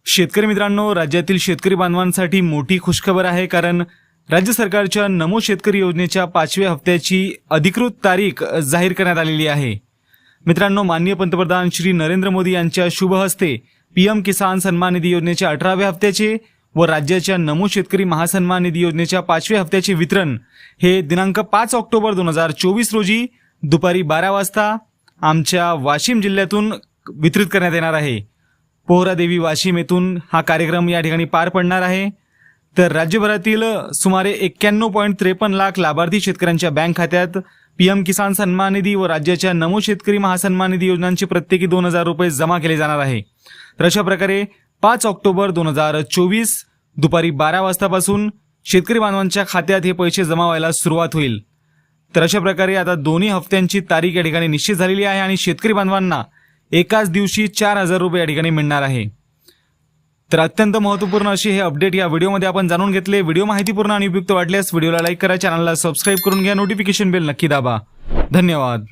शेतकरी मित्रांनो, राज्यातील शेतकरी बांधवांसाठी मोठी खुशखबर आहे, कारण राज्य सरकारच्या नमो शेतकरी योजनेच्या 5व्या हप्त्याची अधिकृत तारीख जाहीर करण्यात आलेली आहे. मित्रांनो, माननीय पंतप्रधान श्री नरेंद्र मोदी यांच्या शुभ हस्ते पीएम किसान सन्मान निधी योजनेच्या 18व्या हप्त्याचे व राज्याच्या नमो शेतकरी महासन्मान निधी योजनेच्या 5व्या हप्त्याचे वितरण हे दिनांक 5 ऑक्टोबर 2024 रोजी दुपारी 12 वाजता आमच्या वाशिम जिल्ह्यातून वितरित करण्यात येणार आहे. पोहरादेवी वाशिम येथून हा कार्यक्रम या ठिकाणी पार पडणार आहे. तर राज्यभरातील सुमारे 91.53 लाख लाभार्थी शेतकऱ्यांच्या बँक खात्यात पीएम किसान सन्मान निधी व राज्याच्या नमो शेतकरी महासन्मान निधी योजनांचे प्रत्येकी 2,000 रुपये जमा केले जाणार आहे. तर अशा प्रकारे 5 ऑक्टोबर 2024 दुपारी 12 वाजतापासून शेतकरी बांधवांच्या खात्यात हे पैसे जमा व्हायला सुरुवात होईल. तर अशा प्रकारे आता दोन्ही हप्त्यांची तारीख या ठिकाणी निश्चित झालेली आहे आणि शेतकरी बांधवांना एकाच दिवशी 4,000 रुपये या ठिकाणी मिळणार आहे. तर अत्यंत महत्त्वपूर्ण अशी हे अपडेट या व्हिडिओमध्ये आपण जाणून घेतले. व्हिडिओ माहितीपूर्ण आणि उपयुक्त वाटल्यास व्हिडिओला लाईक करा, चॅनलला सबस्क्राईब करून घ्या, नोटिफिकेशन बेल नक्की दाबा. धन्यवाद.